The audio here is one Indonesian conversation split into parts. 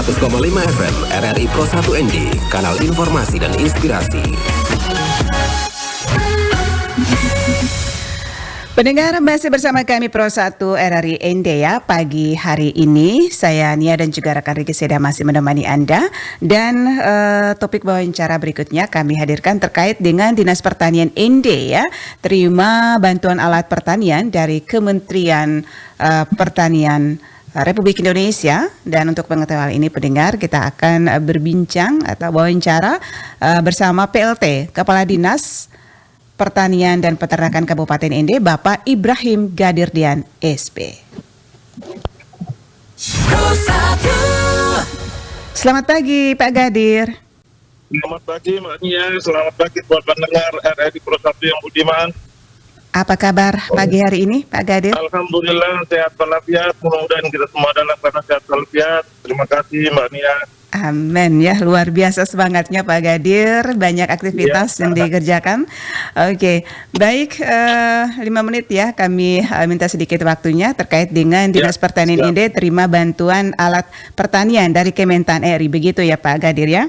100,5 FM RRI Pro 1 ND, kanal informasi dan inspirasi. Pendengar, masih bersama kami Pro 1 RRI ND ya. Pagi hari ini saya Nia dan juga rekan Riki Seda masih menemani Anda. Dan topik wawancara berikutnya kami hadirkan terkait dengan Dinas Pertanian ND ya. Terima bantuan alat pertanian dari Kementerian Pertanian Republik Indonesia. Dan untuk mengetahui hal ini pendengar, kita akan berbincang atau wawancara bersama PLT Kepala Dinas Pertanian dan Peternakan Kabupaten ND, Bapak Ibrahim Gadirdian SP. Selamat pagi Pak Gadir. Selamat pagi Mbak Nia, selamat pagi buat pendengar RRI Pro 1 yang budiman. Apa kabar pagi hari ini Pak Gadir? Alhamdulillah sehat walafiat, mudah-mudahan kita semua dalam keadaan sehat walafiat. Terima kasih Mbak Nia. Amin ya, luar biasa semangatnya Pak Gadir, banyak aktivitas yang dikerjakan. Oke, baik, 5 menit ya kami minta sedikit waktunya terkait dengan Dinas Pertanian ND terima bantuan alat pertanian dari Kementan RI, begitu ya Pak Gadir ya?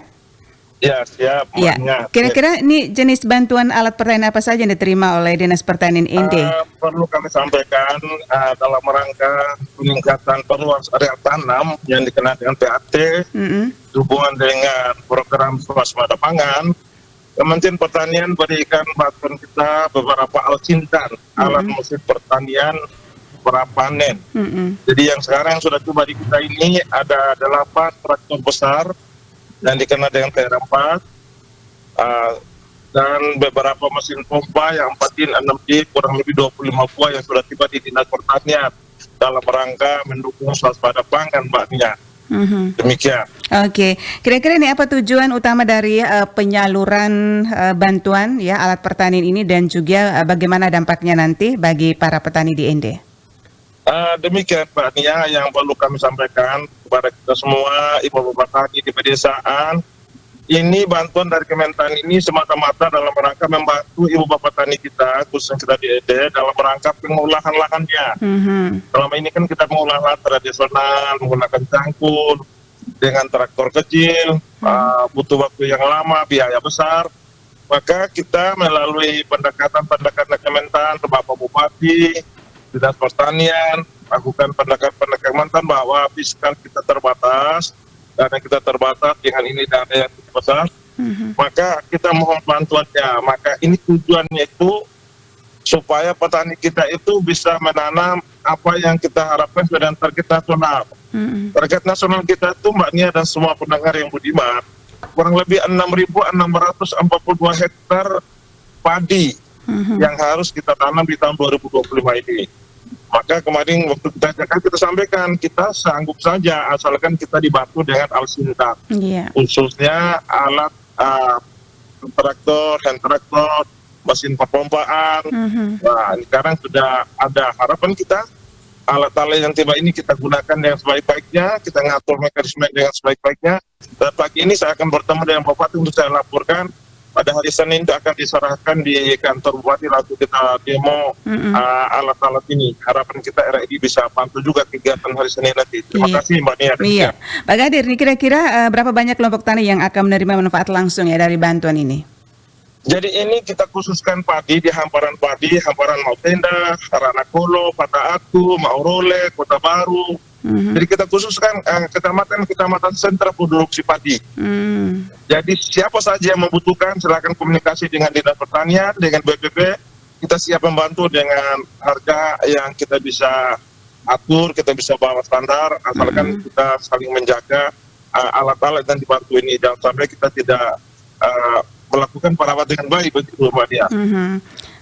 Ya, siap. Ya. Kira-kira ini jenis bantuan alat pertanian apa saja yang diterima oleh Dinas Pertanian ND? Perlu kami sampaikan dalam rangka peningkatan perluas area tanam yang dikenal dengan PAT, hubungan dengan program swasembada pangan, Kementerian Pertanian berikan bantuan kita beberapa alat alat mesin pertanian prapanen. Jadi yang sekarang yang sudah coba di kita ini ada 8 traktor besar yang dikenal dengan TR4 dan beberapa mesin pompa yang 4 6 kurang lebih 25 buah yang sudah tiba di Dinas Pertanian dalam rangka mendukung swasembada pangan Mbak Nia. Demikian. Oke, kira-kira ini apa tujuan utama dari penyaluran bantuan ya alat pertanian ini dan juga bagaimana dampaknya nanti bagi para petani di ND? Demikian Mbak Nia yang perlu kami sampaikan kepada kita semua, ibu bapak tani di pedesaan. Ini bantuan dari Kementan ini semata-mata dalam rangka membantu ibu bapak tani kita, khususnya kita di ND, dalam rangka pengolahan lahannya. Selama ini kan kita mengolah lahan tradisional, menggunakan cangkul, dengan traktor kecil, butuh waktu yang lama, biaya besar. Maka kita melalui pendekatan-pendekatan Kementan, Bapak Bupati, Dinas Pertanian, lakukan pendekatan bahwa fiskal kita terbatas, dana kita terbatas dengan ini dana yang cukup besar, maka kita mohon bantuannya. Maka ini tujuannya itu supaya petani kita itu bisa menanam apa yang kita harapkan sesuai dengan target nasional. Target nasional kita itu Mbak Nia dan semua pendengar yang budiman, kurang lebih 6.642 hektar padi yang harus kita tanam di tahun 2025 ini. Maka kemarin waktu kita sampaikan kita sanggup saja asalkan kita dibantu dengan alat khususnya alat traktor, hand traktor, mesin perpompaan. Nah, sekarang sudah ada harapan kita alat-alat yang tiba ini kita gunakan dengan sebaik-baiknya, kita ngatur mekanisme dengan sebaik-baiknya. Dan pagi ini saya akan bertemu dengan Bupati untuk saya laporkan. Pada hari Senin itu akan diserahkan di kantor Bupati lalu kita demo alat-alat ini. Harapan kita RRI bisa bantu juga kegiatan hari Senin nanti. Terima kasih Mbak Nia. Iya. Pak Gadir, kira-kira berapa banyak kelompok tani yang akan menerima manfaat langsung ya dari bantuan ini? Jadi ini kita khususkan padi di hamparan Mautenda, Ranakolo, Pataatu, Maurole, Kota Baru. Jadi kita khususkan kecamatan sentra produksi padi. Jadi siapa saja yang membutuhkan silakan komunikasi dengan Dinas Pertanian, dengan BPP. Kita siap membantu dengan harga yang kita bisa atur, kita bisa bawa standar, asalkan kita saling menjaga alat-alat yang dibantu ini. Jangan sampai kita tidak melakukan perawatan dengan baik begitu Mbak Dia.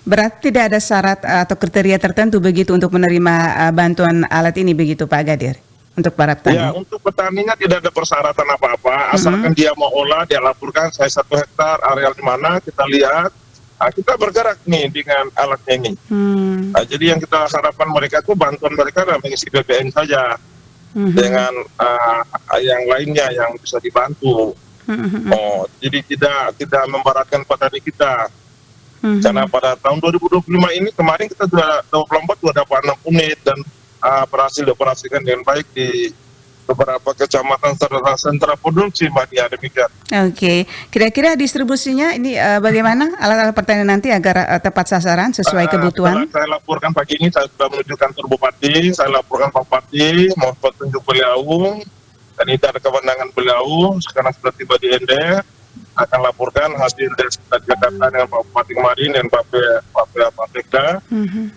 Berarti tidak ada syarat atau kriteria tertentu begitu untuk menerima bantuan alat ini begitu Pak Gadir untuk para petani? Ya, untuk petaninya tidak ada persyaratan apa-apa, asalkan dia mau olah, dia laporkan saya 1 hektar areal di mana, kita lihat, kita bergerak nih dengan alatnya ini. Jadi yang kita harapkan mereka itu bantuan mereka adalah mengisi BBM saja, dengan yang lainnya yang bisa dibantu. Jadi tidak memberatkan petani kita. Karena pada tahun 2025 ini kemarin kita sudah 24 sudah dapat 6 unit dan berhasil dioperasikan dengan baik di beberapa kecamatan serta sentra produksi, Mbak Nia, demikian. Oke, kira-kira distribusinya ini bagaimana alat-alat pertanian nanti agar tepat sasaran sesuai kebutuhan? Setelah saya laporkan pagi ini, saya sudah menuju kantor Bupati, saya laporkan Pak Bupati, mau petunjuk beliau, dan itu ada kewenangan beliau, sekarang sudah tiba di Ende, akan laporkan hasil dari Jakarta dengan Pak Bupati kemarin dan Pak Pekda,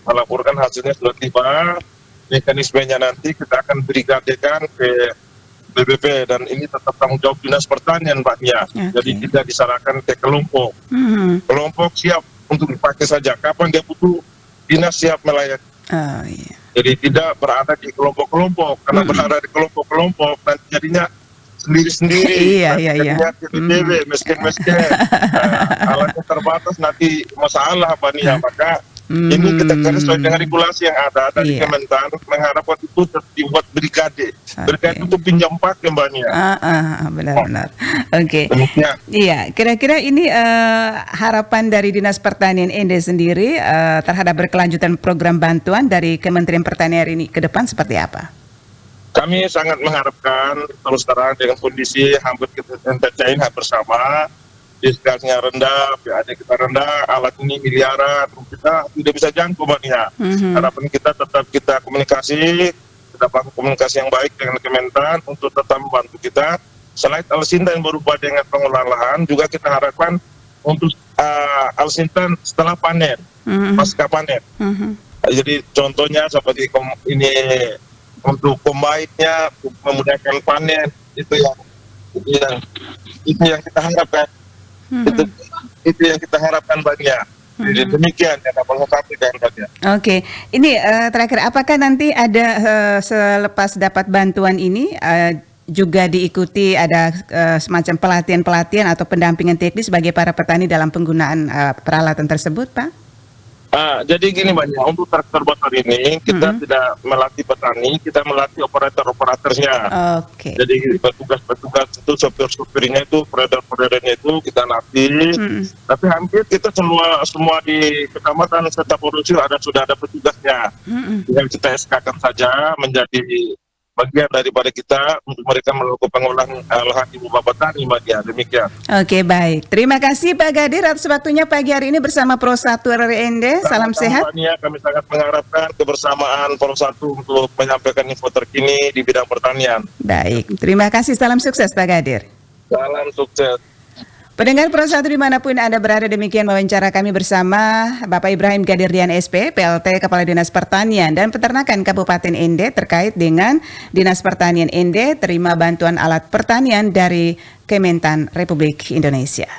melaporkan hasilnya sudah tiba, mekanismenya nanti kita akan brigadekan ke BBP dan ini tetap tanggung jawab Dinas Pertanian, Mbak Nia. Jadi tidak diserahkan ke kelompok. Kelompok siap untuk dipakai saja. Kapan dia butuh, Dinas siap melayani. Oh, iya. Jadi tidak berada di kelompok-kelompok. Karena berada di kelompok-kelompok nanti jadinya sendiri-sendiri. Iya. Jadinya cewek, miskin-miskin. Alatnya terbatas nanti masalah, Mbak Nia. Maka ini kita sesuai dengan regulasi yang ada di Kementan, mengharapkan itu dibuat brigade. Brigade itu pinjam pakai, Mbak Nia. Benar-benar. Oke. Demikian. Iya, kira-kira ini harapan dari Dinas Pertanian Ende sendiri terhadap berkelanjutan program bantuan dari Kementerian Pertanian ini ke depan seperti apa? Kami sangat mengharapkan terus terang dengan kondisi hampir kita entertain bersama. Diskarnya rendah, PAD kita rendah, alat ini miliaran, kita tidak bisa jangkau, Mbak Nia. Harapan kita tetap kita komunikasi, kita lakukan komunikasi yang baik dengan Kementan untuk tetap membantu kita. Selain Alsintan yang berupa dengan pengolahan lahan, juga kita harapkan untuk Alsintan setelah panen, pasca panen. Jadi contohnya seperti ini untuk combine-nya, memudahkan panen, itu yang kita harapkan. Itu yang kita harapkan, Mbak Nia. Jadi demikian yang dapat saya sampaikan, Mbak Nia. Oke, ini terakhir, apakah nanti ada selepas dapat bantuan ini juga diikuti ada semacam pelatihan atau pendampingan teknis bagi para petani dalam penggunaan peralatan tersebut, Pak? Jadi gini, Mbak Nia, untuk traktor motor ini kita tidak melatih petani, kita melatih operatornya. Oke. Jadi petugas-petugas itu, sopir-sopirnya itu, operatornya itu kita latih. Tapi hampir kita semua di kecamatan serta produksi sudah ada petugasnya. Yang kita SK-kan saja menjadi bagian daripada kita untuk mereka melakukan pengolahan lahan ibu bapak tani, Mbak Nia. Demikian. Oke, baik. Terima kasih Pak Gadir atas waktunya pagi hari ini bersama Pro 1 RRI Ende. Salam sehat. Mbak Nia, kami sangat mengharapkan kebersamaan Pro 1 untuk menyampaikan info terkini di bidang pertanian. Baik, terima kasih. Salam sukses Pak Gadir. Salam sukses. Pendengar Pro 1 dimanapun Anda berada, demikian wawancara kami bersama Bapak Ibrahim Gadirdian SP, PLT Kepala Dinas Pertanian dan Peternakan Kabupaten Ende terkait dengan Dinas Pertanian Ende terima bantuan alat pertanian dari Kementan Republik Indonesia.